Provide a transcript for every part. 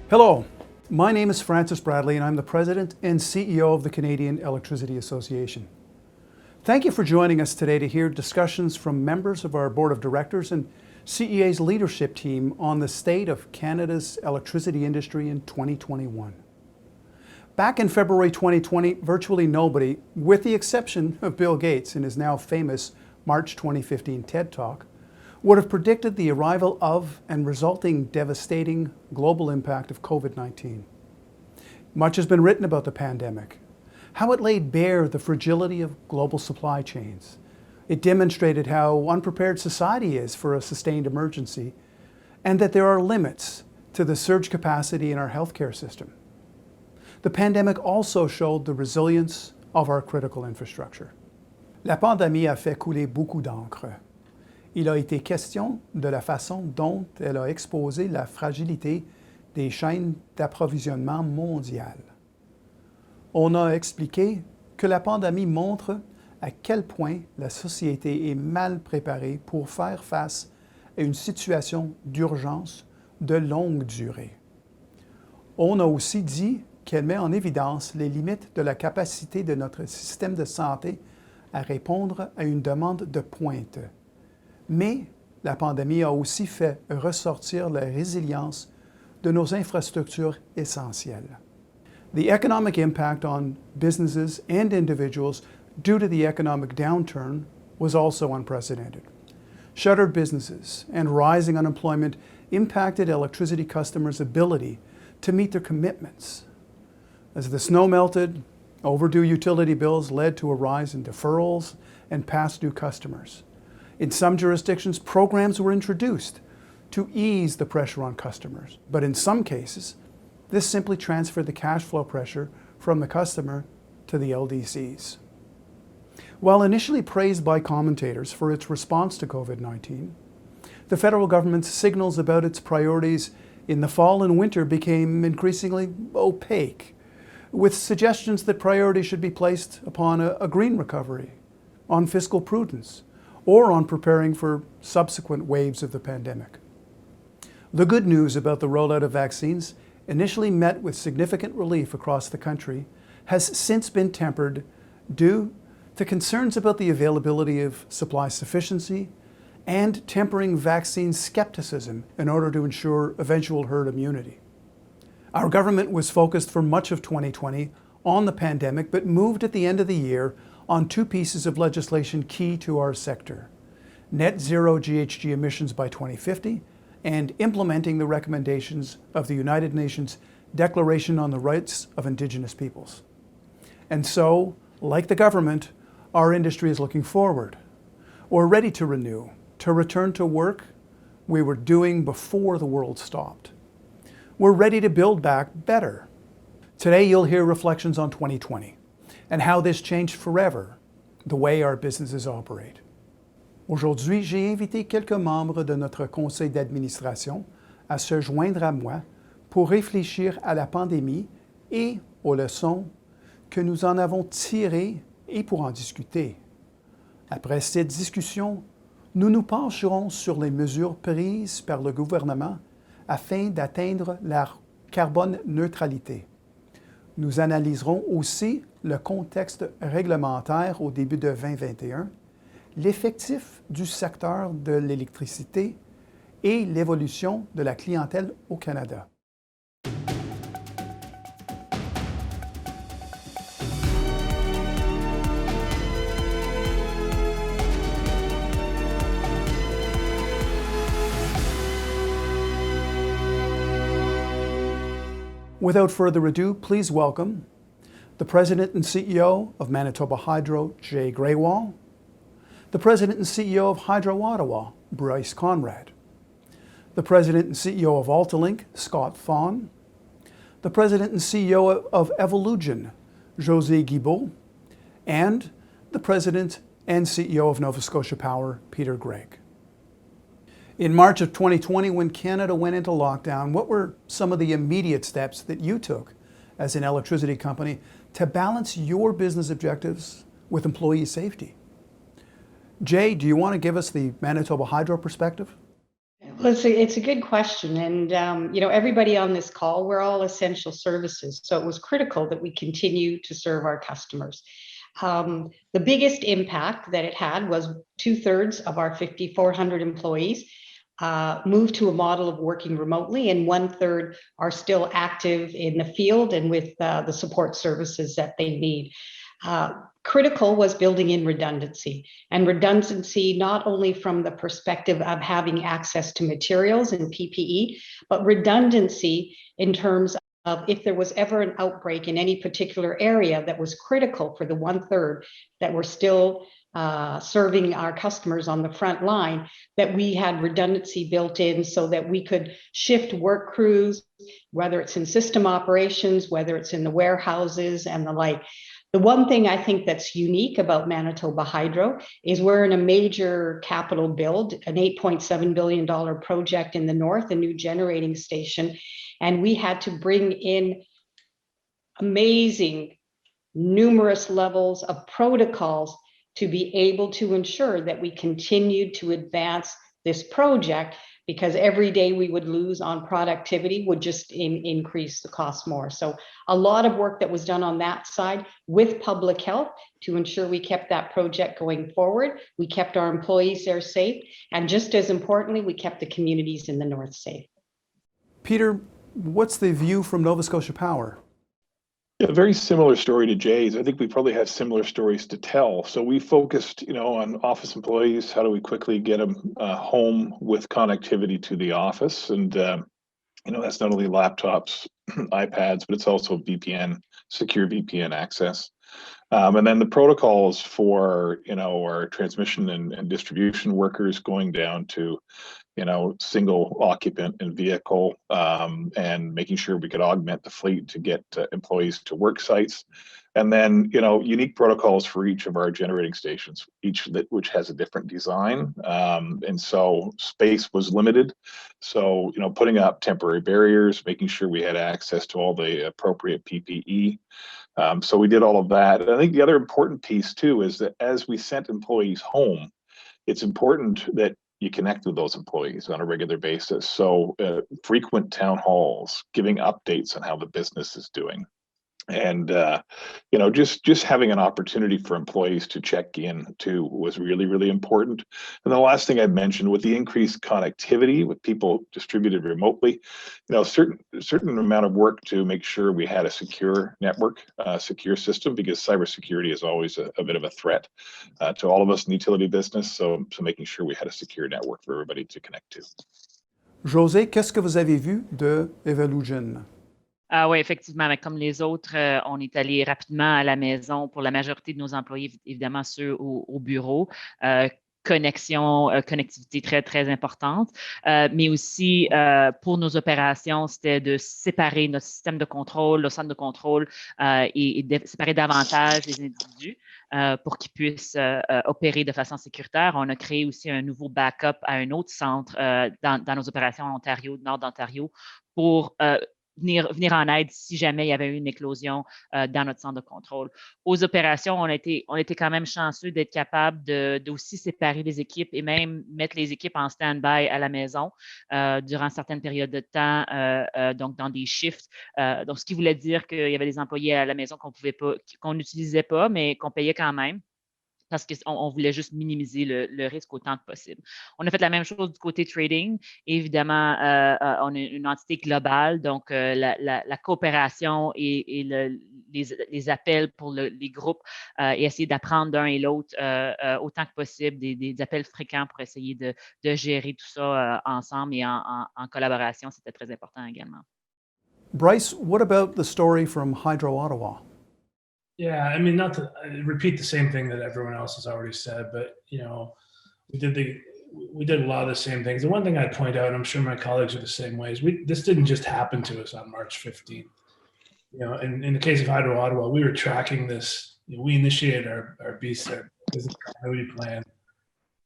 Hello, my name is Francis Bradley and I'm the President and CEO of the Canadian Electricity Association. Thank you for joining us today to hear discussions from members of our Board of Directors and CEA's leadership team on the state of Canada's electricity industry in 2021. Back in February 2020, virtually nobody, with the exception of Bill Gates in his now famous March 2015 TED Talk, would have predicted the arrival of and resulting devastating global impact of COVID-19. Much has been written about the pandemic, how it laid bare the fragility of global supply chains. It demonstrated how unprepared society is for a sustained emergency, and that there are limits to the surge capacity in our healthcare system. The pandemic also showed the resilience of our critical infrastructure. La pandémie a fait couler beaucoup d'encre. Il a été question de la façon dont elle a exposé la fragilité des chaînes d'approvisionnement mondiales. On a expliqué que la pandémie montre à quel point la société est mal préparée pour faire face à une situation d'urgence de longue durée. On a aussi dit qu'elle met en évidence les limites de la capacité de notre système de santé à répondre à une demande de pointe. Mais la pandémie a aussi fait ressortir la résilience de nos infrastructures essentielles. The economic impact on businesses and individuals due to the economic downturn was also unprecedented. Shuttered businesses and rising unemployment impacted electricity customers' ability to meet their commitments. As the snow melted, overdue utility bills led to a rise in deferrals and past due customers. In some jurisdictions, programs were introduced to ease the pressure on customers, but in some cases, this simply transferred the cash flow pressure from the customer to the LDCs. While initially praised by commentators for its response to COVID-19, the federal government's signals about its priorities in the fall and winter became increasingly opaque, with suggestions that priorities should be placed upon a green recovery, on fiscal prudence, or on preparing for subsequent waves of the pandemic. The good news about the rollout of vaccines, initially met with significant relief across the country, has since been tempered due to concerns about the availability of supply sufficiency and tempering vaccine skepticism in order to ensure eventual herd immunity. Our government was focused for much of 2020 on the pandemic, but moved at the end of the year on two pieces of legislation key to our sector: net zero GHG emissions by 2050 and implementing the recommendations of the United Nations Declaration on the Rights of Indigenous Peoples. And so, like the government, our industry is looking forward. We're ready to renew, to return to work we were doing before the world stopped. We're ready to build back better. Today you'll hear reflections on 2020 and how this changed forever the way our businesses operate. Aujourd'hui, j'ai invité quelques membres de notre conseil d'administration à se joindre à moi pour réfléchir à la pandémie et aux leçons que nous en avons tirées et pour en discuter. Après cette discussion, nous nous pencherons sur les mesures prises par le gouvernement afin d'atteindre la carbone neutralité. Nous analyserons aussi le contexte réglementaire au début de 2021, l'effectif du secteur de l'électricité et l'évolution de la clientèle au Canada. Without further ado, please welcome the President and CEO of Manitoba Hydro, Grewal, the President and CEO of Hydro Ottawa, Bryce Conrad, the President and CEO of Altalink, Thon, the President and CEO of Evolugen, Josée Guibord, and the President and CEO of Nova Scotia Power, Gregg. In March of 2020, when Canada went into lockdown, what were some of the immediate steps that you took as an electricity company to balance your business objectives with employee safety? Jay, do you want to give us the Manitoba Hydro perspective? Well, it's a good question. And, everybody on this call, we're all essential services. So it was critical that we continue to serve our customers. The biggest impact that it had was 2/3 of our 5,400 employees moved to a model of working remotely, and 1/3 are still active in the field and with the support services that they need. Critical was building in redundancy, and redundancy not only from the perspective of having access to materials and PPE, but redundancy in terms of if there was ever an outbreak in any particular area that was critical for the 1/3 that were still serving our customers on the front line, that we had redundancy built in so that we could shift work crews, whether it's in system operations, whether it's in the warehouses and the like. The one thing I think that's unique about Manitoba Hydro is we're in a major capital build, an $8.7 billion project in the north, a new generating station, and we had to bring in amazing numerous levels of protocols to be able to ensure that we continued to advance this project, because every day we would lose on productivity would just increase the cost more. So a lot of work that was done on that side with public health to ensure we kept that project going forward. We kept our employees there safe. And just as importantly, we kept the communities in the north safe. Peter, what's the view from Nova Scotia Power? Yeah, very similar story to Jay's. I think we probably have similar stories to tell. So we focused, on office employees. How do we quickly get them home with connectivity to the office? And that's not only laptops, iPads, but it's also VPN, secure VPN access. And then the protocols for our transmission and distribution workers going down to single occupant and vehicle, and making sure we could augment the fleet to get employees to work sites. And then, unique protocols for each of our generating stations, which has a different design. And so space was limited. So, putting up temporary barriers, making sure we had access to all the appropriate PPE. So we did all of that. And I think the other important piece too is that as we sent employees home, it's important that you connect with those employees on a regular basis. So frequent town halls, giving updates on how the business is doing. And, just having an opportunity for employees to check in too was really, really important. And the last thing I'd mentioned, with the increased connectivity with people distributed remotely, certain amount of work to make sure we had a secure network, secure system, because cybersecurity is always a bit of a threat to all of us in the utility business. So making sure we had a secure network for everybody to connect to. Josée, qu'est-ce que vous avez vu de Evolugen? Oui, effectivement, mais comme les autres, on est allé rapidement à la maison pour la majorité de nos employés, évidemment ceux au bureau. Connectivité très, très importante, mais aussi pour nos opérations, c'était de séparer notre système de contrôle, le centre de contrôle, et de séparer davantage les individus pour qu'ils puissent opérer de façon sécuritaire. On a créé aussi un nouveau backup à un autre centre dans nos opérations en Ontario, nord d'Ontario, pour venir en aide si jamais il y avait eu une éclosion dans notre centre de contrôle. Aux opérations, on était quand même chanceux d'être capable d'aussi séparer les équipes et même mettre les équipes en stand-by à la maison durant certaines périodes de temps, donc dans des shifts. Donc, ce qui voulait dire qu'il y avait des employés à la maison qu'on n'utilisait pas, mais qu'on payait quand même, parce qu'on voulait juste minimiser le risque autant que possible. On a fait la même chose du côté trading. Évidemment, on est une entité globale, donc la coopération et les appels pour les groupes et essayer d'apprendre d'un et l'autre autant que possible, des appels fréquents pour essayer de gérer tout ça ensemble et en collaboration, c'était très important également. Bryce, what about the story from Hydro Ottawa? Yeah, I mean, not to repeat the same thing that everyone else has already said, but we did a lot of the same things. The one thing I'd point out, and I'm sure my colleagues are the same way, is this didn't just happen to us on March 15th. In the case of Hydro Ottawa, we were tracking this. We initiated our business continuity plan.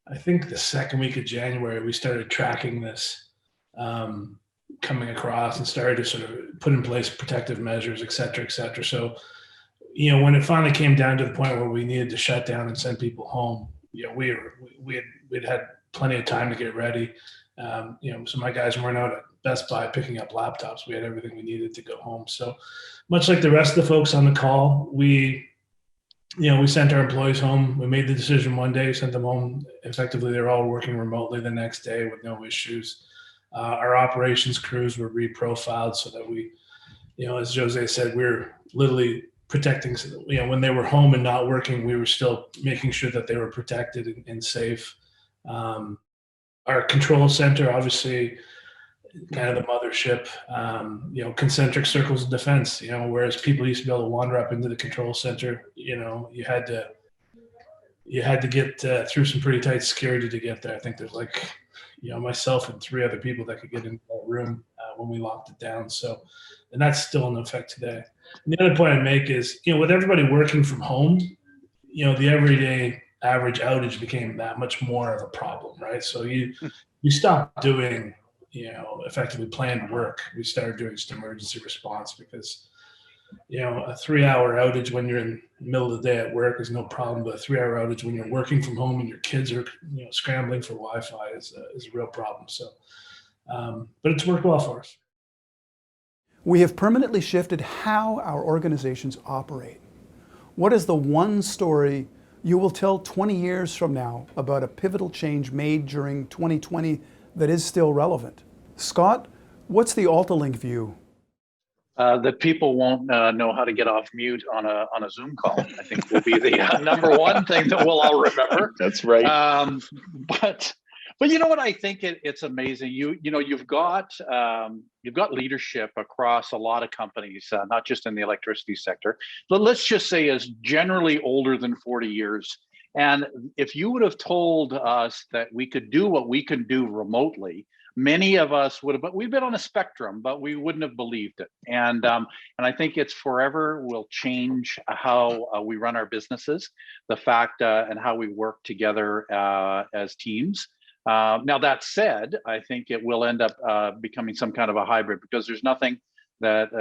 I think the second week of January, we started tracking this coming across and started to sort of put in place protective measures, et cetera, et cetera. So, when it finally came down to the point where we needed to shut down and send people home, we had plenty of time to get ready. So my guys weren't out at Best Buy picking up laptops. We had everything we needed to go home. So much like the rest of the folks on the call, we sent our employees home. We made the decision one day, sent them home. Effectively, they're all working remotely the next day with no issues. Our operations crews were reprofiled so that we, as Josée said, we're literally protecting, when they were home and not working, we were still making sure that they were protected and safe. Our control center, obviously, kind of the mothership, concentric circles of defense, whereas people used to be able to wander up into the control center, you had to get through some pretty tight security to get there. I think there's myself and 3 other people that could get into that room when we locked it down. So, and that's still in effect today. And the other point I make is, with everybody working from home, the everyday average outage became that much more of a problem, right? So you stopped doing, effectively planned work. We started doing just emergency response because, a 3-hour outage when you're in the middle of the day at work is no problem, but a 3-hour outage when you're working from home and your kids are, scrambling for Wi-Fi is a real problem. So, but it's worked well for us. We have permanently shifted how our organizations operate. What is the one story you will tell 20 years from now about a pivotal change made during 2020 that is still relevant? Scott, what's the AltaLink view? That people won't know how to get off mute on a Zoom call, I think will be the number one thing that we'll all remember. That's right. But you know what? I think it's amazing. You've got leadership across a lot of companies, not just in the electricity sector, but let's just say is generally older than 40 years. And if you would have told us that we could do what we can do remotely, many of us would have, but we've been on a spectrum, but we wouldn't have believed it. And I think it's forever will change how we run our businesses, the fact and how we work together as teams. Now that said, I think it will end up becoming some kind of a hybrid because there's nothing that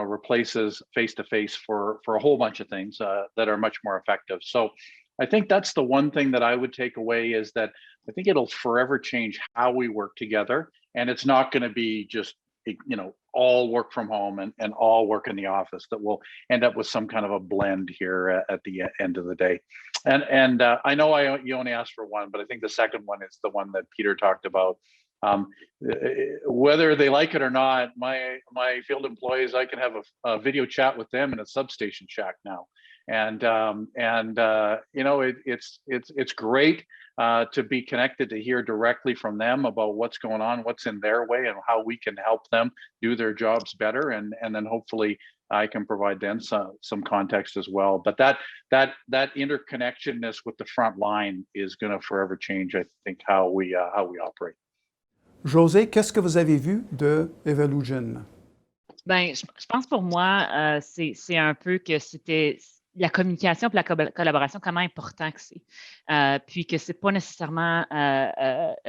replaces face-to-face for a whole bunch of things that are much more effective. So I think that's the one thing that I would take away is that I think it'll forever change how we work together, and it's not going to be just all work from home and all work in the office. That we'll end up with some kind of a blend here at the end of the day. And I know you only asked for one, but I think the second one is the one that Peter talked about. Whether they like it or not, my field employees, I can have a video chat with them in a substation shack now, and it's great to be connected, to hear directly from them about what's going on, what's in their way, and how we can help them do their jobs better, and then hopefully I can provide them some context as well. But that interconnectedness with the front line is going to forever change, I think, how we operate. Josée, qu'est-ce que vous avez vu de Evolugen? Ben, je pense pour moi, c'est un peu que c'était la communication et la collaboration, comment important que c'est. Puis que c'est pas nécessairement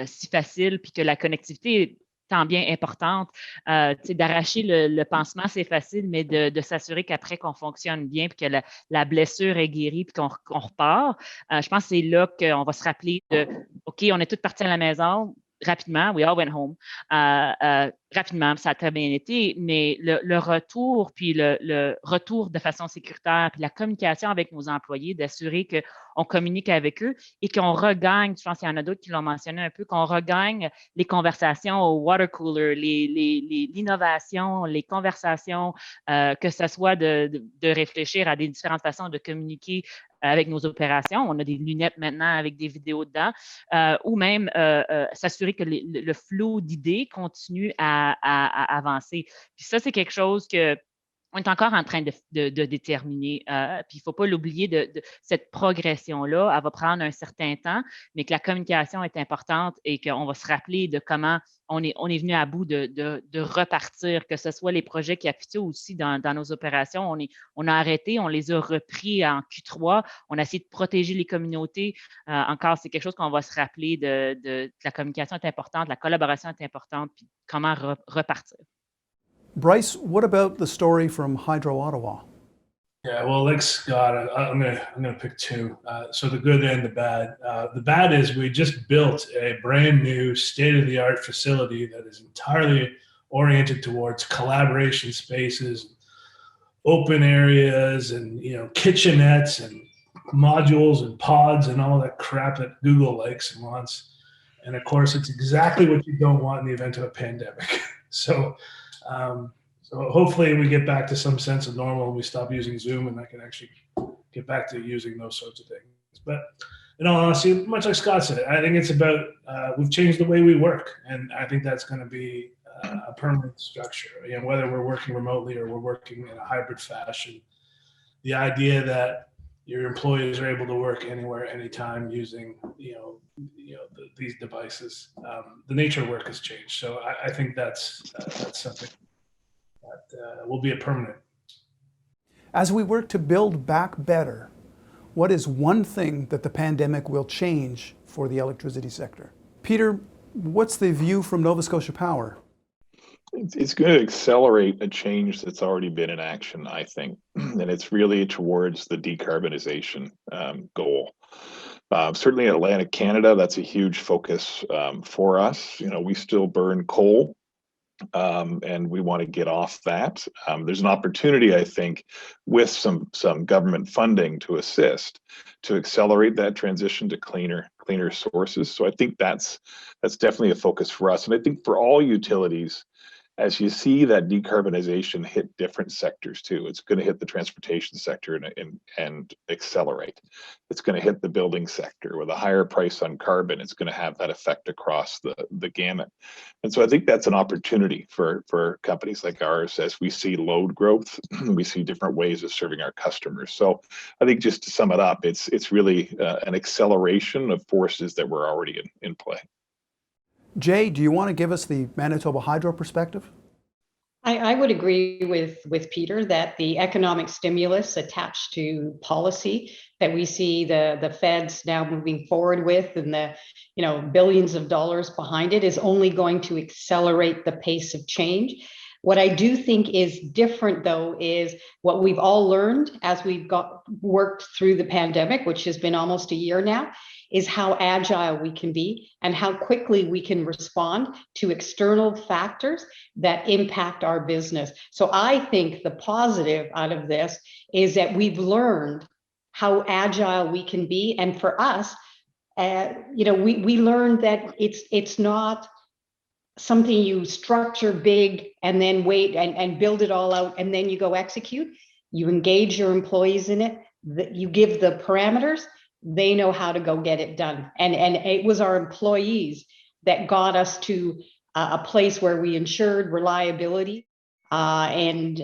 si facile, puis que la connectivité est tant bien importante. D'arracher le pansement, c'est facile, mais de s'assurer qu'après qu'on fonctionne bien, puis que la blessure est guérie, puis qu'on repart. Je pense que c'est là qu'on va se rappeler de OK, on est tous partis à la maison. Rapidement, we all went home. Rapidement, ça a très bien été, mais le retour, puis le retour de façon sécuritaire, puis la communication avec nos employés, d'assurer qu'on communique avec eux et qu'on regagne, je pense qu'il y en a d'autres qui l'ont mentionné un peu, qu'on regagne les conversations au water cooler, l'innovation, les conversations, que ce soit de réfléchir à des différentes façons de communiquer avec nos opérations. On a des lunettes maintenant avec des vidéos dedans, ou même s'assurer que le flot d'idées continue à avancer. Puis ça, c'est quelque chose que on est encore en train de déterminer. Puis il ne faut pas l'oublier de cette progression-là. Elle va prendre un certain temps, mais que la communication est importante et qu'on va se rappeler de comment on est venu à bout de repartir, que ce soit les projets qui appuient aussi dans nos opérations. On a arrêté, on les a repris en Q3. On a essayé de protéger les communautés. Encore, c'est quelque chose qu'on va se rappeler de la communication est importante, la collaboration est importante, puis comment repartir. Bryce, what about the story from Hydro Ottawa? Yeah, well, like Scott, I'm gonna pick two. So the good and the bad. The bad is we just built a brand new state-of-the-art facility that is entirely oriented towards collaboration spaces, open areas, and kitchenettes and modules and pods and all that crap that Google likes and wants. And of course, it's exactly what you don't want in the event of a pandemic. So. So hopefully we get back to some sense of normal and we stop using Zoom and I can actually get back to using those sorts of things. But in all honesty, much like Scott said, I think it's about we've changed the way we work, and I think that's going to be a permanent structure. Whether we're working remotely or we're working in a hybrid fashion, the idea that your employees are able to work anywhere, anytime using these devices, the nature of work has changed. So I think that's something that will be a permanent. As we work to build back better, what is one thing that the pandemic will change for the electricity sector? Peter, what's the view from Nova Scotia Power? It's going to accelerate a change that's already been in action, I think, and it's really towards the decarbonization goal. Certainly in Atlantic Canada, that's a huge focus for us. We still burn coal. And we want to get off that. There's an opportunity, I think, with some government funding to assist to accelerate that transition to cleaner sources. So I think that's definitely a focus for us. And I think for all utilities, as you see that decarbonization hit different sectors too, it's going to hit the transportation sector and accelerate. It's going to hit the building sector with a higher price on carbon. It's going to have that effect across the gamut. And so I think that's an opportunity for companies like ours as we see load growth, we see different ways of serving our customers. So I think just to sum it up, it's really an acceleration of forces that were already in play. Jay, do you want to give us the Manitoba Hydro perspective? I would agree with Peter that the economic stimulus attached to policy that we see the feds now moving forward with, and the billions of dollars behind it, is only going to accelerate the pace of change. What I do think is different, though, is what we've all learned as we've worked through the pandemic, which has been almost a year now, is how agile we can be and how quickly we can respond to external factors that impact our business. So I think the positive out of this is that we've learned how agile we can be. And for us, we learned that it's not something you structure big and then wait and build it all out and then you go execute. You engage your employees in it, you give the parameters, they know how to go get it done. And it was our employees that got us to a place where we ensured reliability and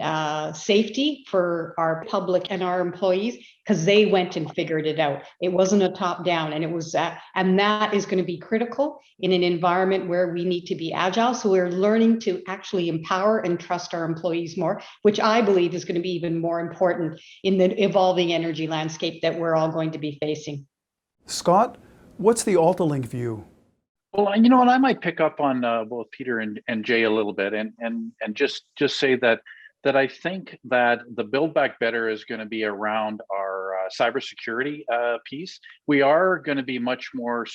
safety for our public and our employees, because they went and figured it out. It wasn't a top down, and it was and that is going to be critical in an environment where we need to be agile. So we're learning to actually empower and trust our employees more, which I believe is going to be even more important in the evolving energy landscape that we're all going to be facing. Scott, what's the AltaLink view? Well, what I might pick up on both Peter and Jay a little bit, and just say that I think that the Build Back Better is going to be around our cybersecurity piece. We are going to be much more.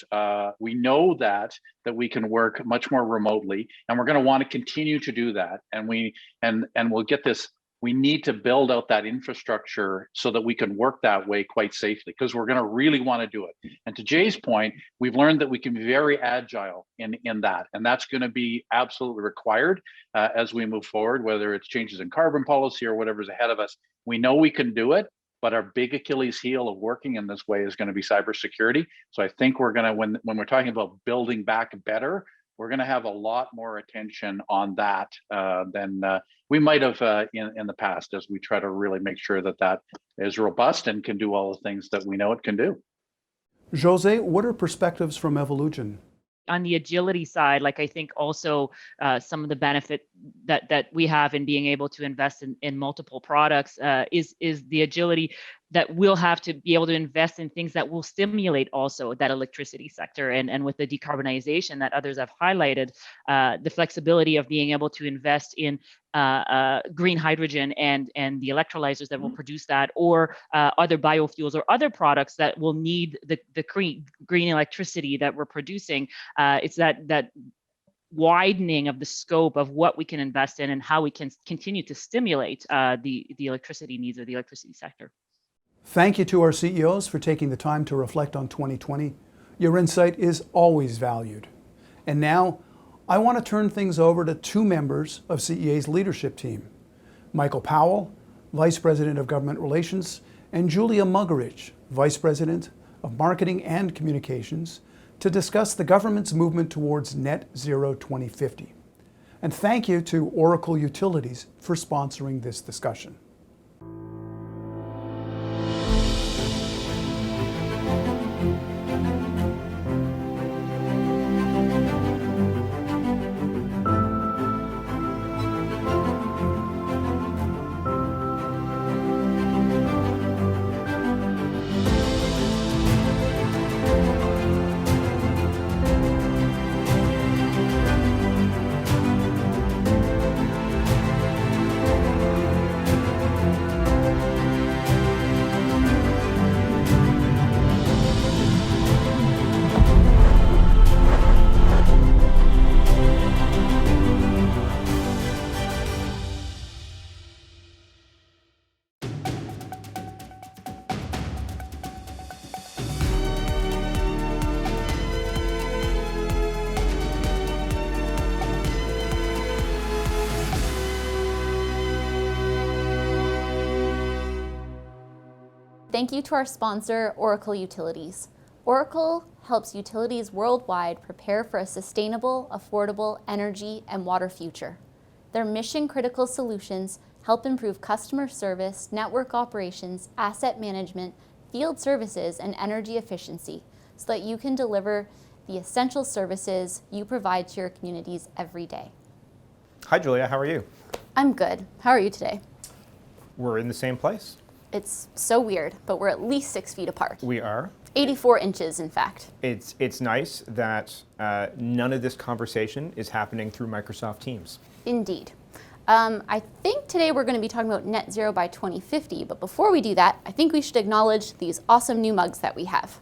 We know that we can work much more remotely, and we're going to want to continue to do that. And we'll get this. We need to build out that infrastructure so that we can work that way quite safely, because we're going to really want to do it. And to Jay's point, we've learned that we can be very agile in that, and that's going to be absolutely required as we move forward, whether it's changes in carbon policy or whatever's ahead of us. We know we can do it, but our big Achilles heel of working in this way is going to be cybersecurity. So I think we're going to, when we're talking about building back better, we're going to have a lot more attention on that than we might have in the past, as we try to really make sure that is robust and can do all the things that we know it can do. Josée, what are perspectives from Evolugen? On the agility side, I think also some of the benefit that we have in being able to invest in multiple products is the agility that we'll have to be able to invest in things that will stimulate also that electricity sector. And with the decarbonization that others have highlighted, the flexibility of being able to invest in green hydrogen and the electrolyzers that will produce that, or other biofuels or other products that will need the green electricity that we're producing. It's that widening of the scope of what we can invest in and how we can continue to stimulate the electricity needs of the electricity sector. Thank you to our CEOs for taking the time to reflect on 2020. Your insight is always valued. And now, I want to turn things over to two members of CEA's leadership team, Michael Powell, Vice President of Government Relations, and Julia Muggeridge, Vice President of Marketing and Communications, to discuss the government's movement towards Net Zero 2050. And thank you to Oracle Utilities for sponsoring this discussion. Thank you to our sponsor, Oracle Utilities. Oracle helps utilities worldwide prepare for a sustainable, affordable energy and water future. Their mission-critical solutions help improve customer service, network operations, asset management, field services, and energy efficiency so that you can deliver the essential services you provide to your communities every day. Hi, Julia. How are you? I'm good. How are you today? We're in the same place. It's so weird, but we're at least 6 feet apart. We are. 84 inches, in fact. It's nice that none of this conversation is happening through Microsoft Teams. Indeed. I think today we're going to be talking about net zero by 2050, but before we do that, I think we should acknowledge these awesome new mugs that we have.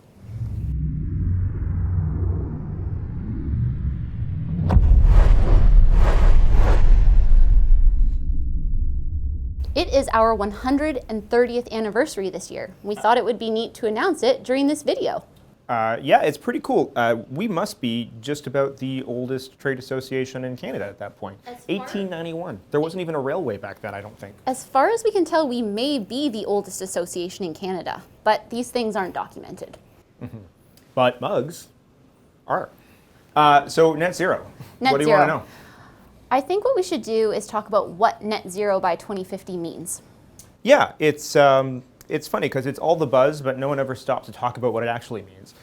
It is our 130th anniversary this year. We thought it would be neat to announce it during this video. Yeah, it's pretty cool. We must be just about the oldest trade association in Canada at that point. 1891. There wasn't even a railway back then, I don't think. As far as we can tell, we may be the oldest association in Canada, but these things aren't documented. Mm-hmm. But mugs are. So net zero. Net what do you zero. want to know? I think what we should do is talk about what net zero by 2050 means. Yeah, it's funny because it's all the buzz, but no one ever stops to talk about what it actually means.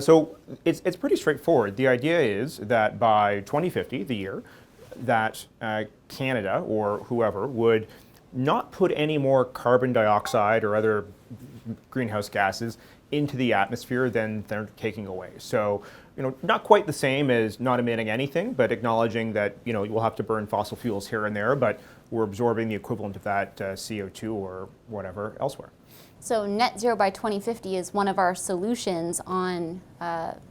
So it's pretty straightforward. The idea is that by 2050, the year, that Canada or whoever would not put any more carbon dioxide or other greenhouse gases into the atmosphere than they're taking away. So, not quite the same as not emitting anything, but acknowledging that, we'll have to burn fossil fuels here and there, but we're absorbing the equivalent of that CO2 or whatever elsewhere. So net zero by 2050 is one of our solutions on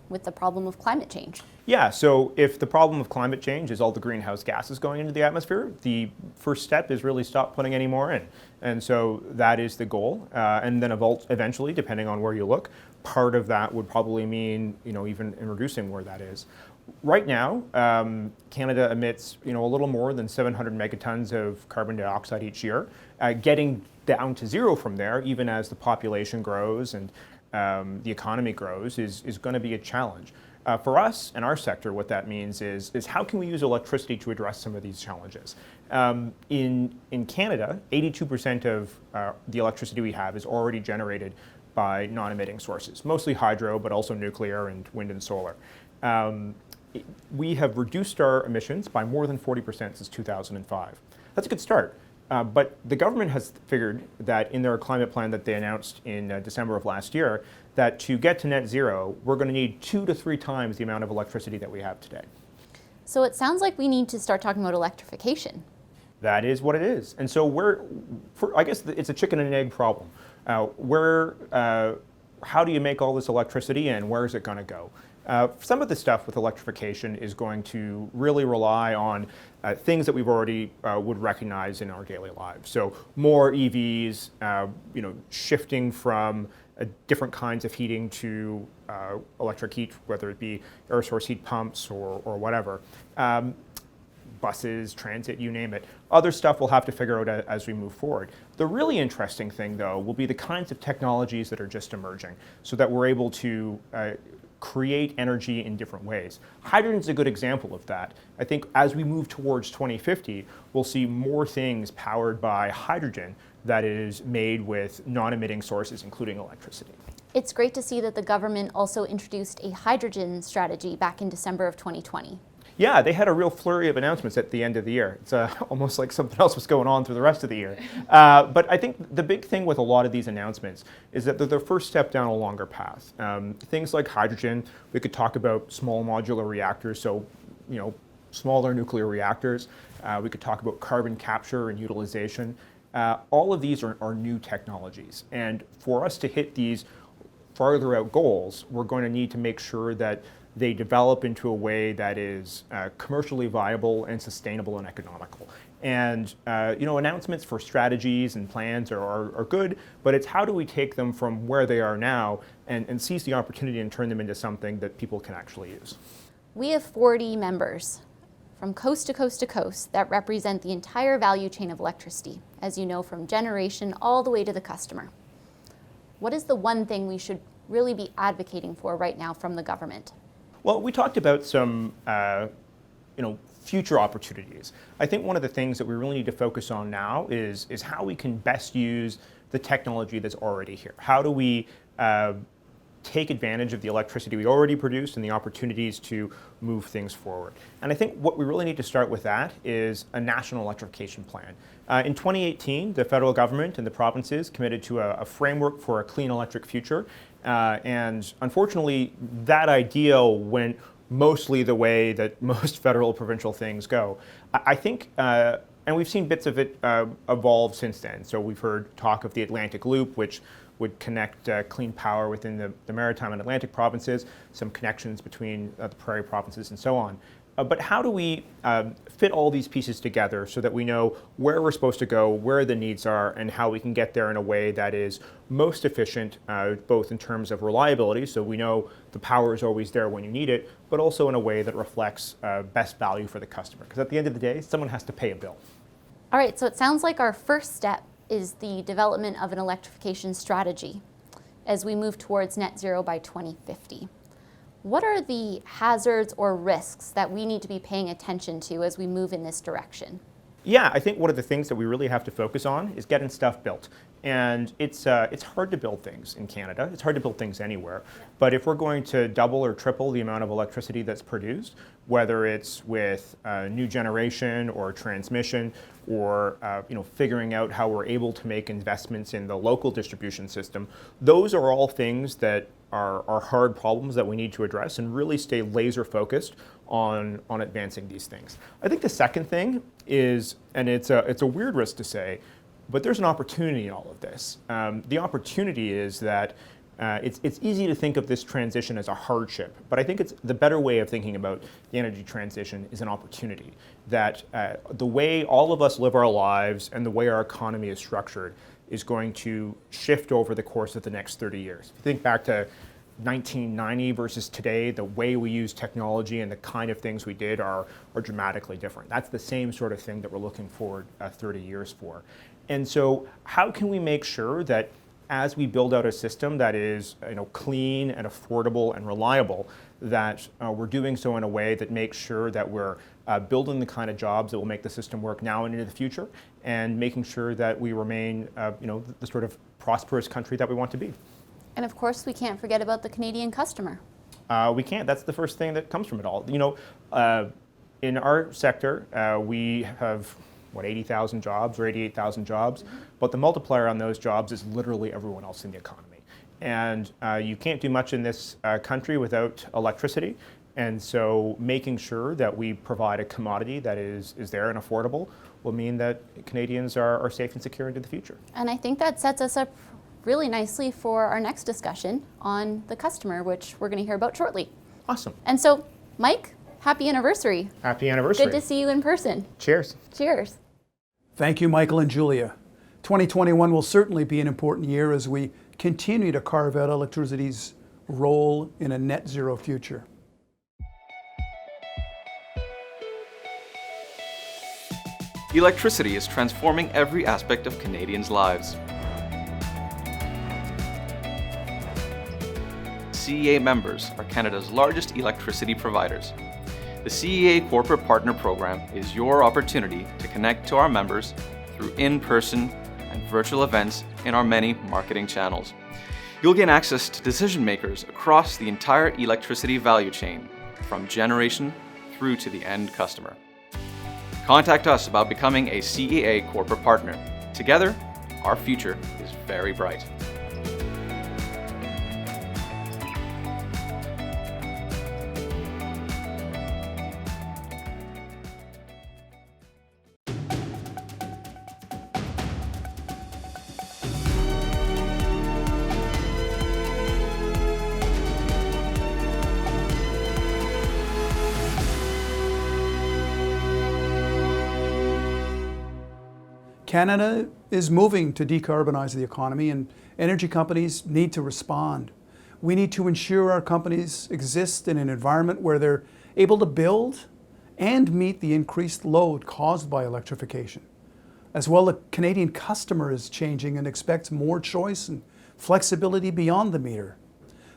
with the problem of climate change. Yeah, so if the problem of climate change is all the greenhouse gases going into the atmosphere, the first step is really stop putting any more in. And so that is the goal. And then eventually, depending on where you look, part of that would probably mean, even in reducing where that is. Right now, Canada emits, a little more than 700 megatons of carbon dioxide each year. Getting down to zero from there, even as the population grows and the economy grows, is going to be a challenge. For us and our sector, what that means is how can we use electricity to address some of these challenges? In Canada, 82% of the electricity we have is already generated by non-emitting sources, mostly hydro, but also nuclear and wind and solar. we have reduced our emissions by more than 40% since 2005. That's a good start. But the government has figured that in their climate plan that they announced in December of last year, that to get to net zero, we're going to need 2 to 3 times the amount of electricity that we have today. So it sounds like we need to start talking about electrification. That is what it is. And so I guess it's a chicken and egg problem. How do you make all this electricity and where is it going to go? Some of the stuff with electrification is going to really rely on things that we've already would recognize in our daily lives. So more EVs, shifting from different kinds of heating to electric heat, whether it be air source heat pumps or whatever. Buses, transit, you name it. Other stuff we'll have to figure out as we move forward. The really interesting thing, though, will be the kinds of technologies that are just emerging so that we're able to create energy in different ways. Hydrogen is a good example of that. I think as we move towards 2050, we'll see more things powered by hydrogen that is made with non-emitting sources, including electricity. It's great to see that the government also introduced a hydrogen strategy back in December of 2020. Yeah, they had a real flurry of announcements at the end of the year. It's almost like something else was going on through the rest of the year. But I think the big thing with a lot of these announcements is that they're the first step down a longer path. Things like hydrogen, we could talk about small modular reactors, so smaller nuclear reactors. We could talk about carbon capture and utilization. All of these are new technologies. And for us to hit these farther out goals, we're going to need to make sure that they develop into a way that is commercially viable and sustainable and economical. And announcements for strategies and plans are good, but it's how do we take them from where they are now and seize the opportunity and turn them into something that people can actually use. We have 40 members from coast to coast to coast that represent the entire value chain of electricity, as you know, from generation all the way to the customer. What is the one thing we should really be advocating for right now from the government? Well, we talked about some, future opportunities. I think one of the things that we really need to focus on now is how we can best use the technology that's already here. How do we take advantage of the electricity we already produce and the opportunities to move things forward? And I think what we really need to start with that is a national electrification plan. In 2018, the federal government and the provinces committed to a framework for a clean electric future. And unfortunately, that ideal went mostly the way that most federal provincial things go. I think, and we've seen bits of it evolve since then. So we've heard talk of the Atlantic Loop, which would connect clean power within the Maritime and Atlantic provinces, some connections between the Prairie provinces and so on. But how do we fit all these pieces together so that we know where we're supposed to go, where the needs are, and how we can get there in a way that is most efficient, both in terms of reliability, so we know the power is always there when you need it, but also in a way that reflects best value for the customer. Because at the end of the day, someone has to pay a bill. All right, so it sounds like our first step is the development of an electrification strategy as we move towards net zero by 2050. What are the hazards or risks that we need to be paying attention to as we move in this direction? Yeah, I think one of the things that we really have to focus on is getting stuff built. And it's hard to build things in Canada. It's hard to build things anywhere. But if we're going to double or triple the amount of electricity that's produced, whether it's with new generation or transmission or figuring out how we're able to make investments in the local distribution system, those are all things that are hard problems that we need to address and really stay laser focused on advancing these things. I think the second thing is, and it's a weird risk to say, but there's an opportunity in all of this. The opportunity is that it's easy to think of this transition as a hardship, but I think it's the better way of thinking about the energy transition is an opportunity. That the way all of us live our lives and the way our economy is structured is going to shift over the course of the next 30 years. If you think back to 1990 versus today, the way we use technology and the kind of things we did are dramatically different. That's the same sort of thing that we're looking forward 30 years for. And so how can we make sure that as we build out a system that is clean and affordable and reliable, that we're doing so in a way that makes sure that we're building the kind of jobs that will make the system work now and into the future, and making sure that we remain the sort of prosperous country that we want to be. And of course, we can't forget about the Canadian customer. We can't. That's the first thing that comes from it all. You know, in our sector, we have, 80,000 jobs or 88,000 jobs, but the multiplier on those jobs is literally everyone else in the economy. And you can't do much in this country without electricity. And so making sure that we provide a commodity that is there and affordable will mean that Canadians are safe and secure into the future. And I think that sets us up really nicely for our next discussion on the customer, which we're going to hear about shortly. Awesome. And so, Mike, happy anniversary. Happy anniversary. Good to see you in person. Cheers. Cheers. Thank you, Michael and Julia. 2021 will certainly be an important year as we continue to carve out electricity's role in a net zero future. Electricity is transforming every aspect of Canadians' lives. CEA members are Canada's largest electricity providers. The CEA Corporate Partner Program is your opportunity to connect to our members through in-person and virtual events in our many marketing channels. You'll gain access to decision makers across the entire electricity value chain, from generation through to the end customer. Contact us about becoming a CEA corporate partner. Together, our future is very bright. Canada is moving to decarbonize the economy, and energy companies need to respond. We need to ensure our companies exist in an environment where they're able to build and meet the increased load caused by electrification. As well, the Canadian customer is changing and expects more choice and flexibility beyond the meter.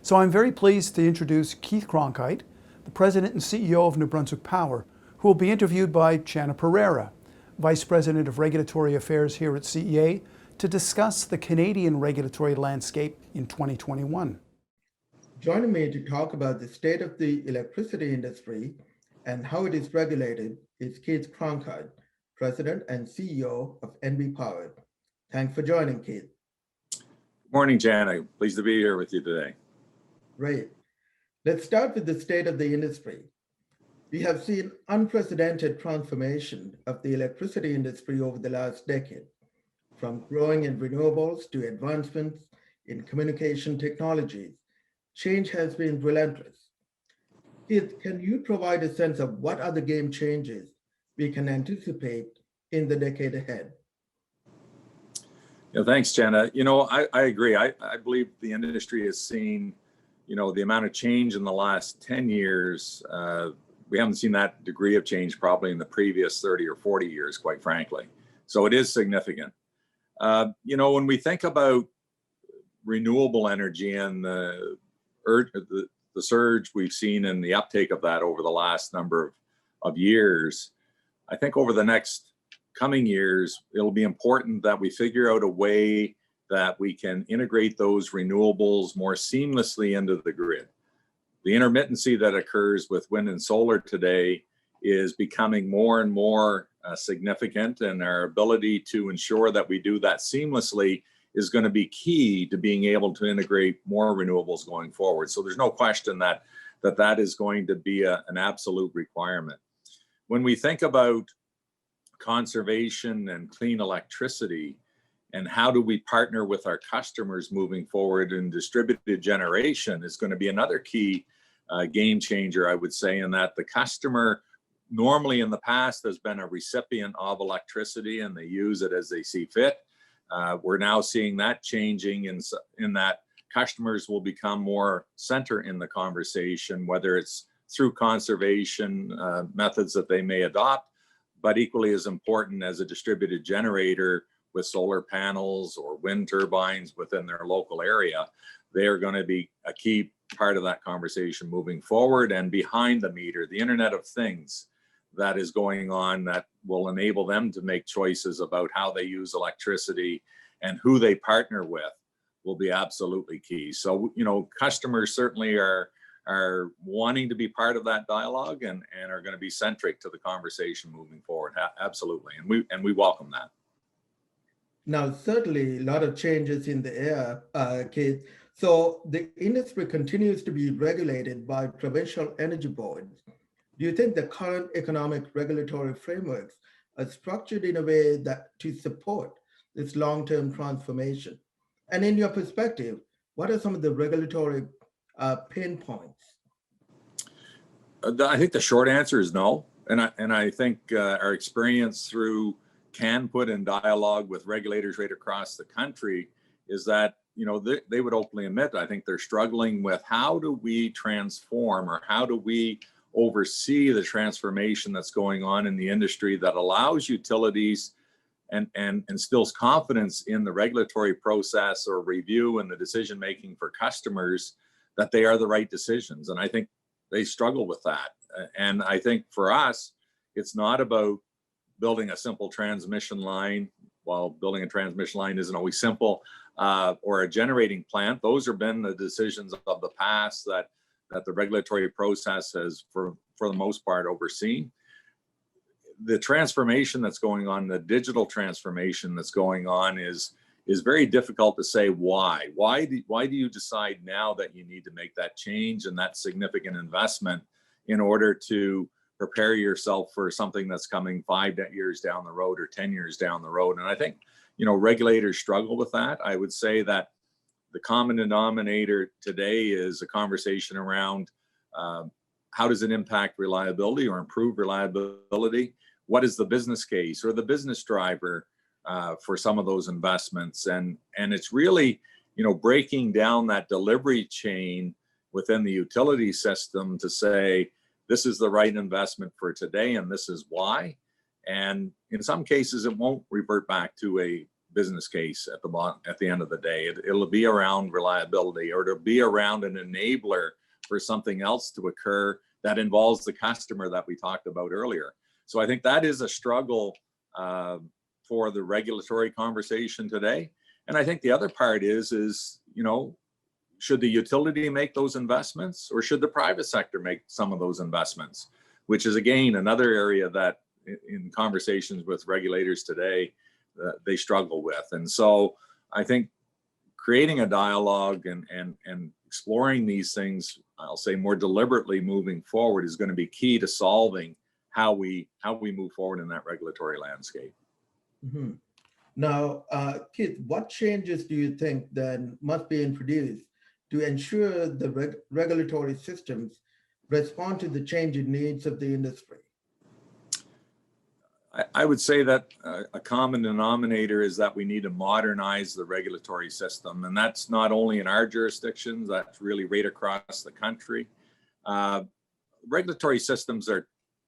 So I'm very pleased to introduce Keith Cronkhite, the President and CEO of New Brunswick Power, who will be interviewed by Channa Perera, Vice President of Regulatory Affairs here at CEA, to discuss the Canadian regulatory landscape in 2021. Joining me to talk about the state of the electricity industry and how it is regulated is Keith Cronkhite, President and CEO of NB Power. Thanks for joining, Keith. Morning, Channa. Pleased to be here with you today. Great. Let's start with the state of the industry. We have seen unprecedented transformation of the electricity industry over the last decade, from growing in renewables to advancements in communication technologies. Change has been relentless. Keith, can you provide a sense of what are the game changes we can anticipate in the decade ahead? Thanks, Channa. I agree. I believe the industry has seen, the amount of change in the last 10 years. We haven't seen that degree of change probably in the previous 30 or 40 years, quite frankly. So it is significant. When we think about renewable energy and the surge we've seen in the uptake of that over the last number of years, I think over the next coming years, it'll be important that we figure out a way that we can integrate those renewables more seamlessly into the grid. The intermittency that occurs with wind and solar today is becoming more and more significant, and our ability to ensure that we do that seamlessly is going to be key to being able to integrate more renewables going forward. So there's no question that is going to be an absolute requirement. When we think about conservation and clean electricity, and how do we partner with our customers moving forward in distributed generation is going to be another key game changer, I would say, in that the customer normally in the past has been a recipient of electricity and they use it as they see fit. We're now seeing that changing in that customers will become more center in the conversation, whether it's through conservation methods that they may adopt, but equally as important as a distributed generator with solar panels or wind turbines within their local area. They're going to be a key part of that conversation moving forward. And behind the meter, the Internet of Things that is going on that will enable them to make choices about how they use electricity and who they partner with will be absolutely key. So, customers certainly are are wanting to be part of that dialogue and are going to be centric to the conversation moving forward. Absolutely. And we welcome that. Now, certainly a lot of changes in the air, Keith. So the industry continues to be regulated by provincial energy boards. Do you think the current economic regulatory frameworks are structured in a way that to support this long-term transformation? And in your perspective, what are some of the regulatory pain points? I think the short answer is no. And I think our experience through CanPut and dialogue with regulators right across the country is that, you know, they would openly admit, I think they're struggling with how do we transform or how do we oversee the transformation that's going on in the industry that allows utilities and instills confidence in the regulatory process or review and the decision making for customers that they are the right decisions. And I think they struggle with that. And I think for us, it's not about building a simple transmission line. While building a transmission line isn't always simple, or a generating plant. Those have been the decisions of the past that the regulatory process has, for the most part, overseen. The transformation that's going on, the digital transformation that's going on, is very difficult to say why. Why do you decide now that you need to make that change and that significant investment in order to prepare yourself for something that's coming 5 years down the road or 10 years down the road? And I think, you know, regulators struggle with that. I would say that the common denominator today is a conversation around how does it impact reliability or improve reliability? What is the business case or the business driver for some of those investments? And it's really, you know, breaking down that delivery chain within the utility system to say, this is the right investment for today, and this is why. And in some cases, it won't revert back to a business case at the end of the day. It'll be around reliability, or it'll be around an enabler for something else to occur that involves the customer that we talked about earlier. So I think that is a struggle for the regulatory conversation today. And I think the other part is, you know, should the utility make those investments, or should the private sector make some of those investments? Which is, again, another area that in conversations with regulators today, they struggle with. And so I think creating a dialogue and exploring these things, I'll say more deliberately moving forward, is going to be key to solving how we move forward in that regulatory landscape. Mm-hmm. Now, Keith, what changes do you think then must be introduced to ensure the regulatory systems respond to the changing needs of the industry? I would say that a common denominator is that we need to modernize the regulatory system. And that's not only in our jurisdictions, that's really right across the country. Regulatory systems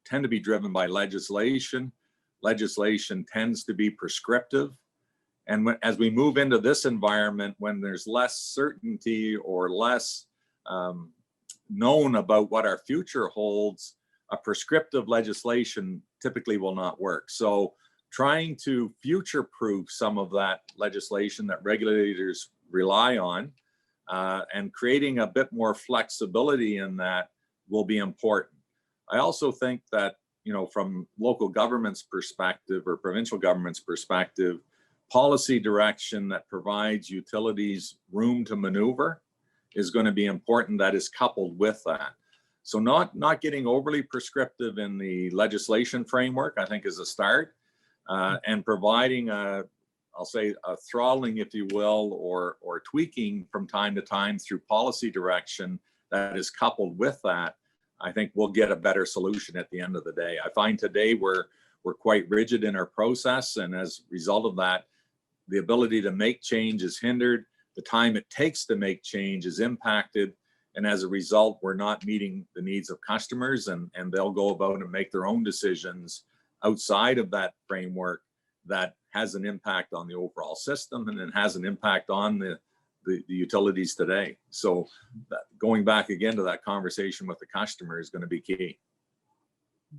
tend to be driven by legislation. Legislation tends to be prescriptive. And as we move into this environment, when there's less certainty or less known about what our future holds, a prescriptive legislation typically will not work. So trying to future-proof some of that legislation that regulators rely on and creating a bit more flexibility in that will be important. I also think that, you know, from local government's perspective or provincial government's perspective, policy direction that provides utilities room to maneuver is going to be important. That is coupled with that. So not getting overly prescriptive in the legislation framework, I think, is a start, and providing I'll say a throttling, if you will, or tweaking from time to time through policy direction that is coupled with that. I think we'll get a better solution at the end of the day. I find today we're quite rigid in our process, and as a result of that, the ability to make change is hindered. The time it takes to make change is impacted. And as a result, we're not meeting the needs of customers, and they'll go about and make their own decisions outside of that framework that has an impact on the overall system, and it has an impact on the utilities today. So going back again to that conversation with the customer is going to be key.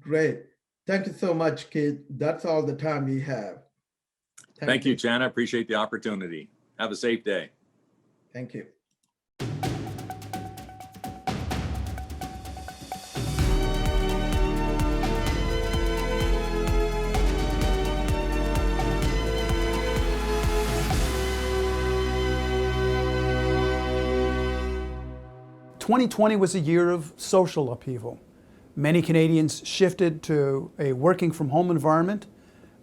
Great. Thank you so much, Keith. That's all the time we have. Thank you, Channa. Appreciate the opportunity. Have a safe day. Thank you. 2020 was a year of social upheaval. Many Canadians shifted to a working from home environment,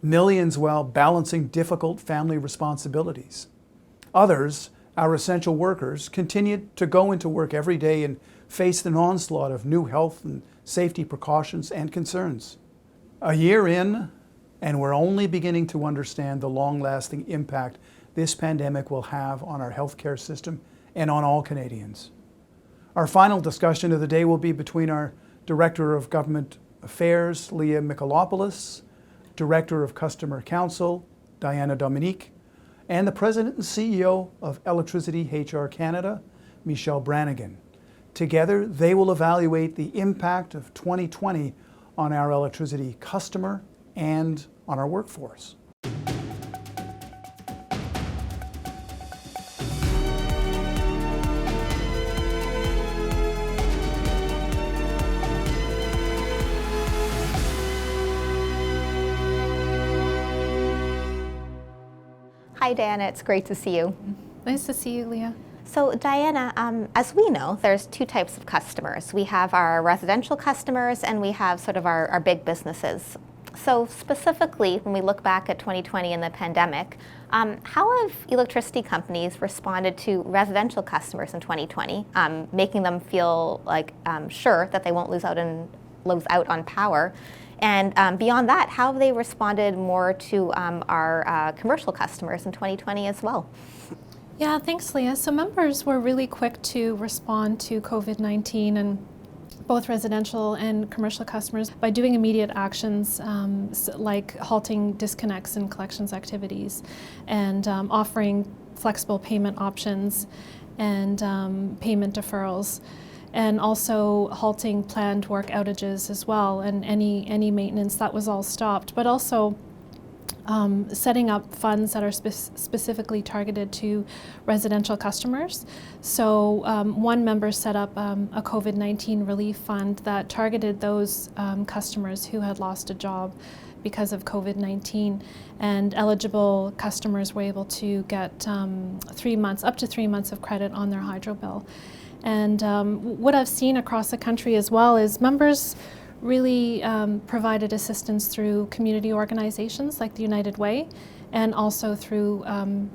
millions while balancing difficult family responsibilities. Others, our essential workers, continued to go into work every day and faced an onslaught of new health and safety precautions and concerns. A year in, and we're only beginning to understand the long-lasting impact this pandemic will have on our healthcare system and on all Canadians. Our final discussion of the day will be between our Director of Government Affairs, Leah Michalopulos, Director of Customer Counsel, Dominique, and the President and CEO of Electricity HR Canada, Branigan. Together, they will evaluate the impact of 2020 on our electricity customer and on our workforce. Hi, Diana. It's great to see you. Nice to see you, Leah. So, Diana, as we know, there's two types of customers. We have our residential customers and we have sort of our big businesses. So specifically, when we look back at 2020 and the pandemic, how have electricity companies responded to residential customers in 2020, making them feel like sure that they won't lose out on power? And beyond that, how have they responded more to our commercial customers in 2020 as well? Yeah, thanks, Leah. So members were really quick to respond to COVID-19 and both residential and commercial customers by doing immediate actions like halting disconnects and collections activities and offering flexible payment options and payment deferrals, and also halting planned work outages as well, and any maintenance. That was all stopped, but also setting up funds that are specifically targeted to residential customers. So one member set up a COVID-19 relief fund that targeted those customers who had lost a job because of COVID-19, and eligible customers were able to get up to 3 months of credit on their hydro bill. And what I've seen across the country as well is members really provided assistance through community organizations like the United Way, and also through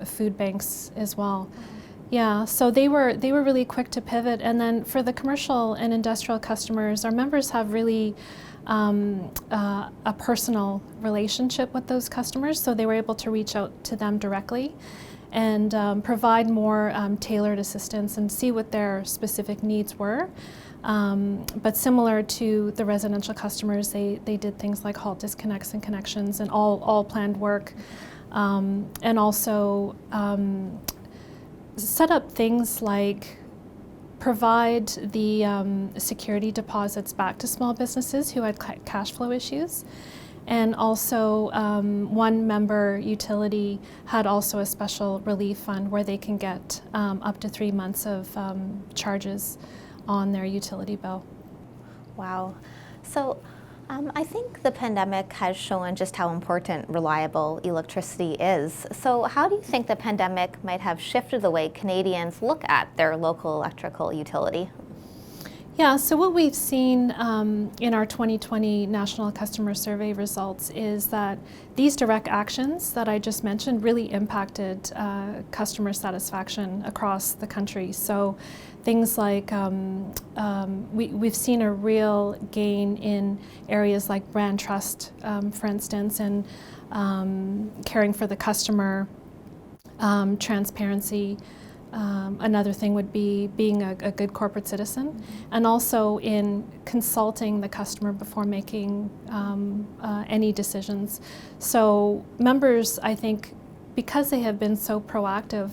food banks as well. Yeah, so they were really quick to pivot. And then for the commercial and industrial customers, our members have really a personal relationship with those customers, so they were able to reach out to them directly and provide more tailored assistance and see what their specific needs were. But similar to the residential customers, they did things like halt disconnects and connections and all planned work, and also set up things like provide the security deposits back to small businesses who had cash flow issues. And also one member utility had also a special relief fund where they can get up to 3 months of charges on their utility bill. Wow. So I think the pandemic has shown just how important reliable electricity is. So how do you think the pandemic might have shifted the way Canadians look at their local electrical utility? Yeah, so what we've seen in our 2020 National Customer Survey results is that these direct actions that I just mentioned really impacted customer satisfaction across the country. So things like we've seen a real gain in areas like brand trust, for instance, and caring for the customer, transparency. Another thing would be being a good corporate citizen, and also in consulting the customer before making any decisions. So members, I think, because they have been so proactive,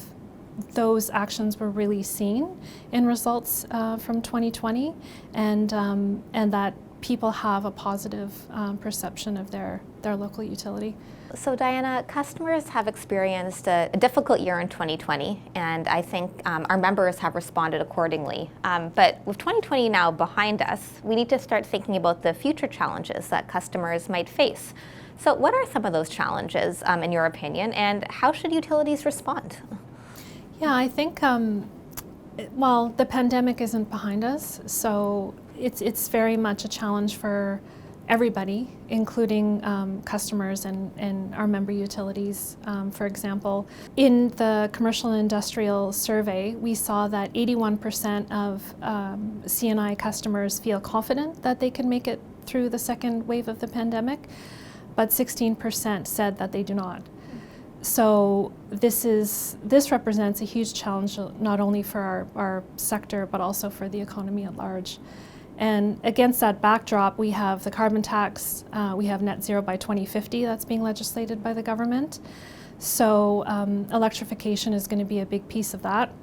those actions were really seen in results from 2020, and that people have a positive perception of their local utility. So Diana, customers have experienced a difficult year in 2020, and I think our members have responded accordingly. But with 2020 now behind us, we need to start thinking about the future challenges that customers might face. So what are some of those challenges, in your opinion, and how should utilities respond? Yeah, I think Well, the pandemic isn't behind us, so it's very much a challenge for everybody, including customers and our member utilities. For example, in the commercial and industrial survey, we saw that 81% of C&I customers feel confident that they can make it through the second wave of the pandemic, but 16% said that they do not. So this represents a huge challenge not only for our sector, but also for the economy at large. And against that backdrop, we have the carbon tax, we have net zero by 2050 that's being legislated by the government. So electrification is going to be a big piece of that.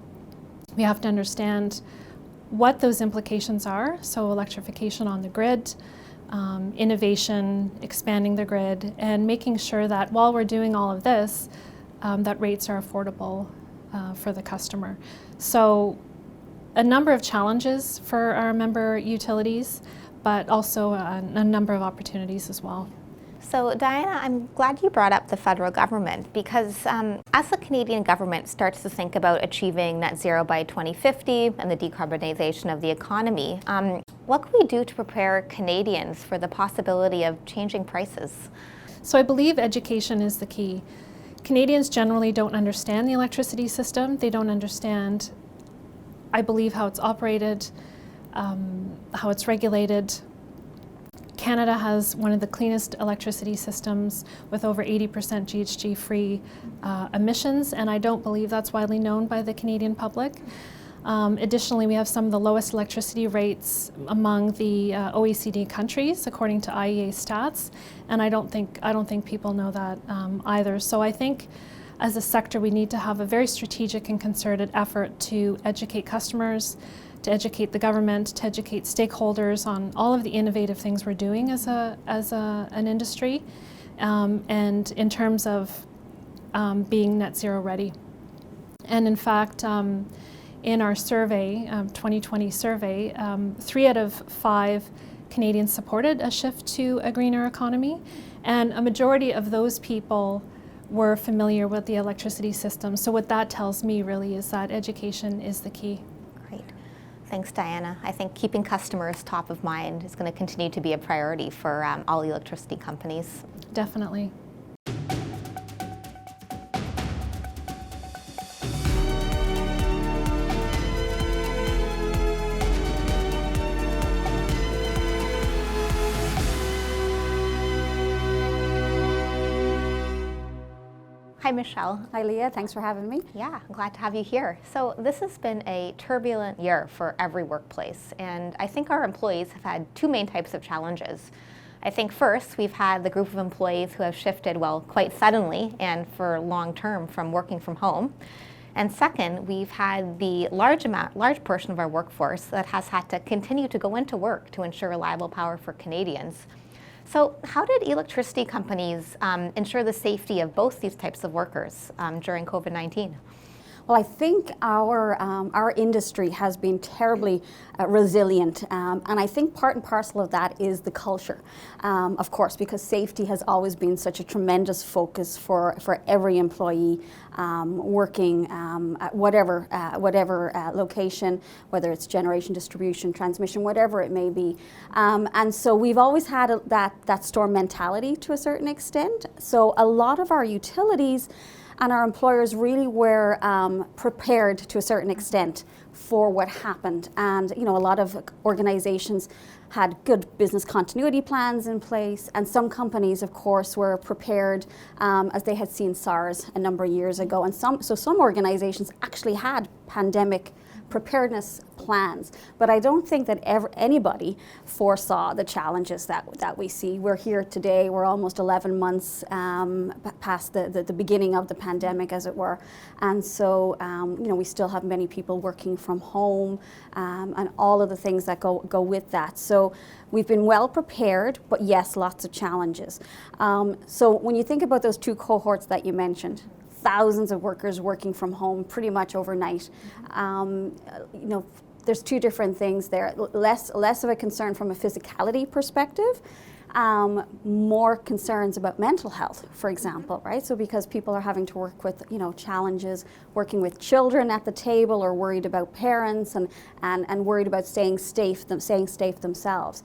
We have to understand what those implications are. So electrification on the grid, innovation, expanding the grid, and making sure that while we're doing all of this, that rates are affordable for the customer. So a number of challenges for our member utilities, but also a number of opportunities as well. So Diana, I'm glad you brought up the federal government because as the Canadian government starts to think about achieving net zero by 2050 and the decarbonization of the economy, what can we do to prepare Canadians for the possibility of changing prices? So I believe education is the key. Canadians generally don't understand the electricity system. They don't understand, I believe, how it's operated, how it's regulated. Canada has one of the cleanest electricity systems with over 80% GHG-free emissions, and I don't believe that's widely known by the Canadian public. Additionally, we have some of the lowest electricity rates among the OECD countries, according to IEA stats, and I don't think people know that either. So I think as a sector, we need to have a very strategic and concerted effort to educate customers, to educate the government, to educate stakeholders on all of the innovative things we're doing as an industry, and in terms of being net zero ready. And in fact, in our survey, 2020 survey, 3 out of 5 Canadians supported a shift to a greener economy, and a majority of those people were familiar with the electricity system. So what that tells me really is that education is the key. Great. Thanks, Diana. I think keeping customers top of mind is going to continue to be a priority for all electricity companies. Definitely. Hi, Michelle. Hi, Leah. Thanks for having me. Yeah, I'm glad to have you here. So this has been a turbulent year for every workplace, and I think our employees have had 2 main types of challenges. I think first, we've had the group of employees who have shifted, well, quite suddenly and for long term from working from home. And second, we've had the large portion of our workforce that has had to continue to go into work to ensure reliable power for Canadians. So how did electricity companies ensure the safety of both these types of workers during COVID-19? Well, I think our industry has been terribly resilient, and I think part and parcel of that is the culture, of course, because safety has always been such a tremendous focus for every employee working at whatever location, whether it's generation, distribution, transmission, whatever it may be. And so we've always had that storm mentality to a certain extent. So a lot of our utilities and our employers really were prepared to a certain extent for what happened. And a lot of organizations had good business continuity plans in place, and some companies, of course, were prepared as they had seen SARS a number of years ago. And some organizations actually had pandemic preparedness plans, but I don't think that anybody foresaw the challenges that we see. We're here today, we're almost 11 months past the beginning of the pandemic, as it were, and so we still have many people working from home and all of the things that go with that. So we've been well prepared, but yes, lots of challenges. So when you think about those 2 cohorts that you mentioned, thousands of workers working from home pretty much overnight. There's 2 different things there. Less of a concern from a physicality perspective, more concerns about mental health, for example, right? So because people are having to work with, challenges, working with children at the table, or worried about parents and worried about staying safe themselves.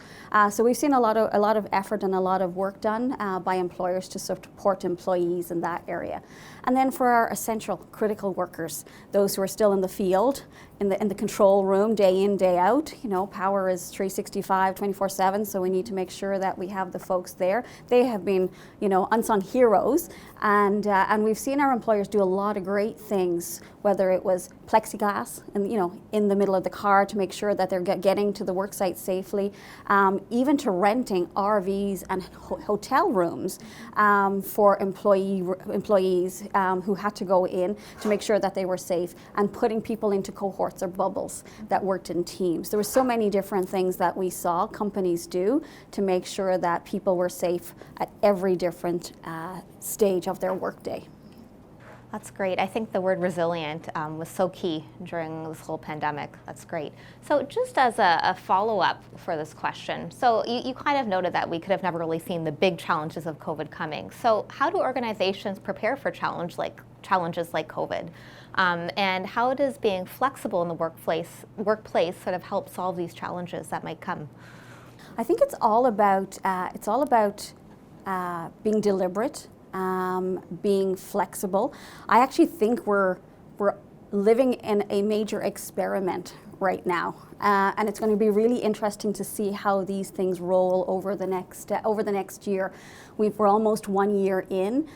So we've seen a lot of effort and a lot of work done by employers to support employees in that area. And then for our essential critical workers, those who are still in the field, in the control room, day in, day out, power is 365, 24/7, so we need to make sure that we have the folks there. They have been, unsung heroes, and we've seen our employers do a lot of great things, whether it was plexiglass in the middle of the car to make sure that they're getting to the work site safely, even to renting RVs and hotel rooms for employees who had to go in to make sure that they were safe, and putting people into cohorts or bubbles that worked in teams. There were so many different things that we saw companies do to make sure that people were safe at every different stage of their workday. That's great. I think the word resilient was so key during this whole pandemic. That's great. So just as a follow-up for this question, so you kind of noted that we could have never really seen the big challenges of COVID coming. So how do organizations prepare for challenges like COVID? And how does being flexible in the workplace sort of help solve these challenges that might come? I think it's all about being deliberate, being flexible. I actually think we're living in a major experiment right now, and it's going to be really interesting to see how these things roll over the next year. We're almost 1 year in.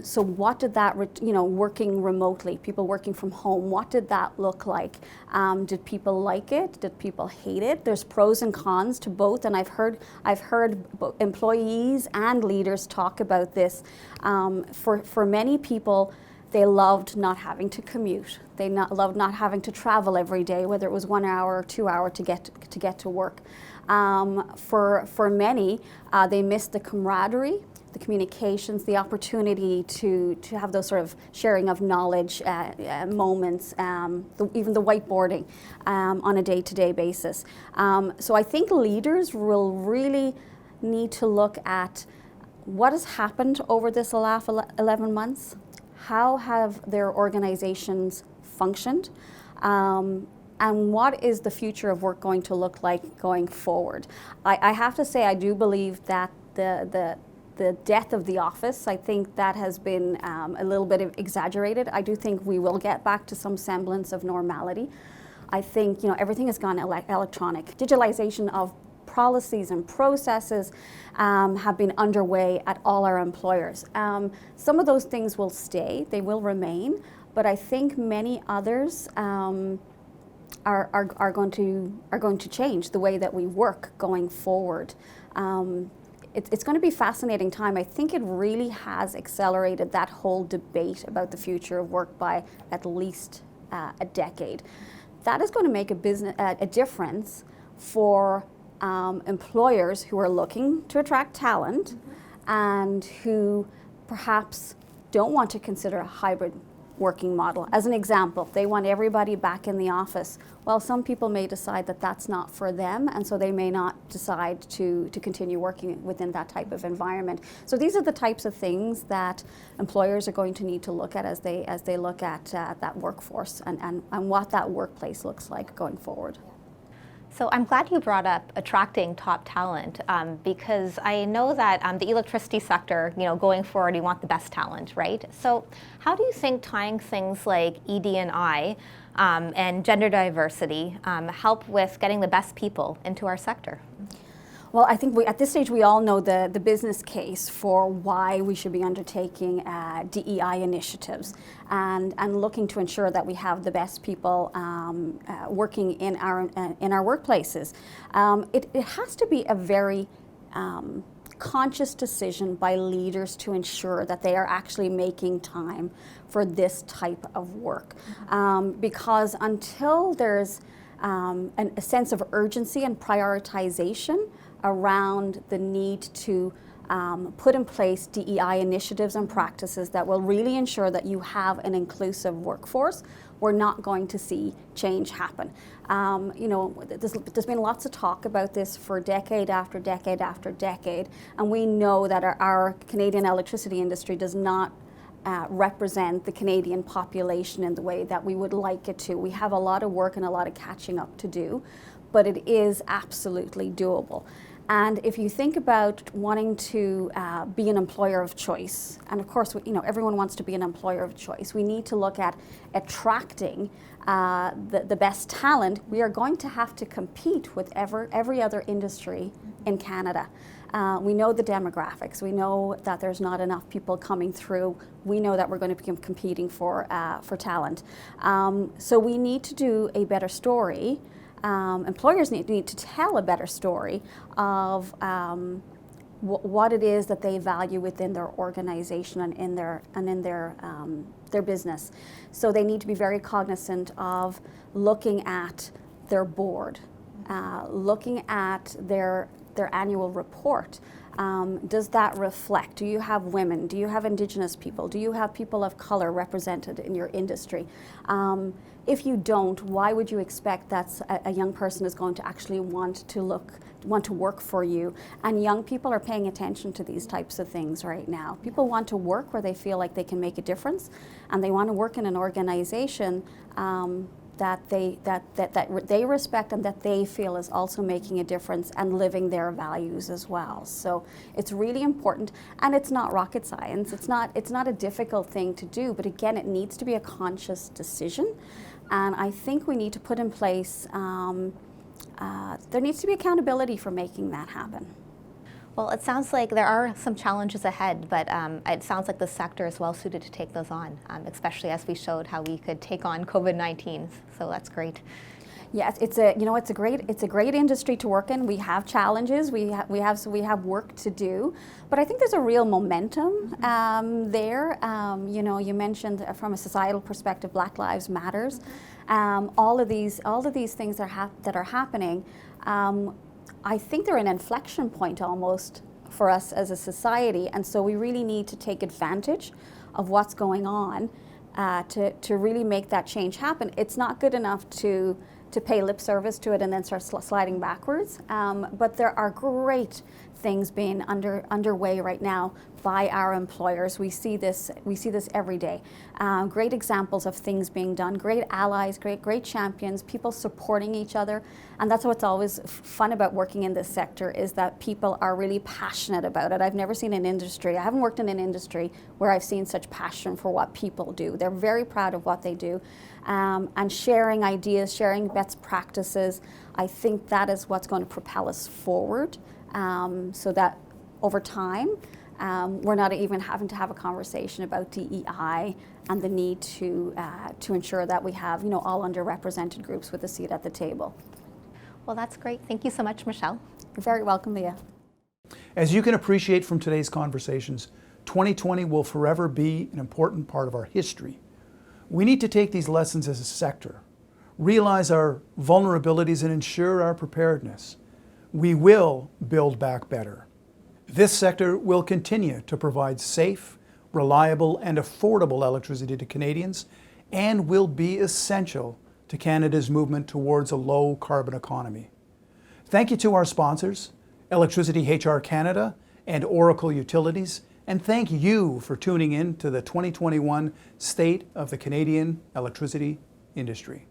So what did that, working remotely, people working from home, what did that look like? Did people like it? Did people hate it? There's pros and cons to both, and I've heard employees and leaders talk about this. For many people, they loved not having to commute. They loved not having to travel every day, whether it was 1 hour or 2 hours to get to work. For many, they missed the camaraderie, the communications, the opportunity to have those sort of sharing of knowledge moments, even the whiteboarding on a day-to-day basis. So I think leaders will really need to look at what has happened over this last 11 months. How have their organizations functioned? And what is the future of work going to look like going forward? I have to say, I do believe that the death of the office, I think that has been a little bit exaggerated. I do think we will get back to some semblance of normality. I think everything has gone electronic. Digitalization of policies and processes have been underway at all our employers. Some of those things will stay, they will remain, but I think many others are going to change the way that we work going forward. It's going to be a fascinating time. I think it really has accelerated that whole debate about the future of work by at least a decade. That is going to make a difference for employers who are looking to attract talent and who perhaps don't want to consider a hybrid working model. As an example, they want everybody back in the office. Well, some people may decide that that's not for them, and so they may not decide to continue working within that type of environment. So these are the types of things that employers are going to need to look at as they look at that workforce and what that workplace looks like going forward. So I'm glad you brought up attracting top talent because I know that the electricity sector, going forward, you want the best talent, right? So how do you think tying things like ED&I and gender diversity help with getting the best people into our sector? Well, I think at this stage we all know the business case for why we should be undertaking DEI initiatives and looking to ensure that we have the best people working in our workplaces. It has to be a very conscious decision by leaders to ensure that they are actually making time for this type of work, because until there's a sense of urgency and prioritization around the need to put in place DEI initiatives and practices that will really ensure that you have an inclusive workforce, we're not going to see change happen. You know, there's been lots of talk about this for decade after decade after decade, and we know that our Canadian electricity industry does not represent the Canadian population in the way that we would like it to. We have a lot of work and a lot of catching up to do, but it is absolutely doable. And if you think about wanting to be an employer of choice, and of course, you know, everyone wants to be an employer of choice, we need to look at attracting the best talent. We are going to have to compete with every other industry in Canada. We know the demographics. We know that there's not enough people coming through. We know that we're going to be competing for talent. So we need to do a better story. Employers need to tell a better story of what it is that they value within their organization and in their business. So they need to be very cognizant of looking at their board, looking at their annual report. Does that reflect? Do you have women? Do you have Indigenous people? Do you have people of color represented in your industry? If you don't, why would you expect that a young person is going to actually want to work for you? And young people are paying attention to these types of things right now. People want to work where they feel like they can make a difference, and they want to work in an organization that they respect and that they feel is also making a difference and living their values as well. So it's really important, and it's not rocket science. It's not a difficult thing to do, but again, it needs to be a conscious decision. And I think we need to put in place, there needs to be accountability for making that happen. Well, it sounds like there are some challenges ahead, but it sounds like the sector is well suited to take those on, especially as we showed how we could take on COVID-19. So that's great. Yes, it's a great industry to work in. We have challenges. We have work to do, but I think there's a real momentum there. You know, you mentioned from a societal perspective, Black Lives Matters. All of these things that are happening. I think they're an inflection point almost for us as a society, and so we really need to take advantage of what's going on to really make that change happen. It's not good enough to pay lip service to it and then start sliding backwards, but there are great things being underway right now by our employers. We see this every day. Great examples of things being done, great allies, great champions, people supporting each other. And that's what's always fun about working in this sector, is that people are really passionate about it. I've never seen an industry, I haven't worked in an industry where I've seen such passion for what people do. They're very proud of what they do. And sharing ideas, sharing best practices, I think that is what's going to propel us forward, so that over time, we're not even having to have a conversation about DEI and the need to ensure that we have, all underrepresented groups with a seat at the table. Well, that's great. Thank you so much, Michelle. You're very welcome, Leah. As you can appreciate from today's conversations, 2020 will forever be an important part of our history. We need to take these lessons as a sector, realize our vulnerabilities, and ensure our preparedness. We will build back better. This sector will continue to provide safe, reliable, and affordable electricity to Canadians, and will be essential to Canada's movement towards a low-carbon economy. Thank you to our sponsors, Electricity HR Canada and Oracle Utilities, and thank you for tuning in to the 2021 State of the Canadian Electricity Industry.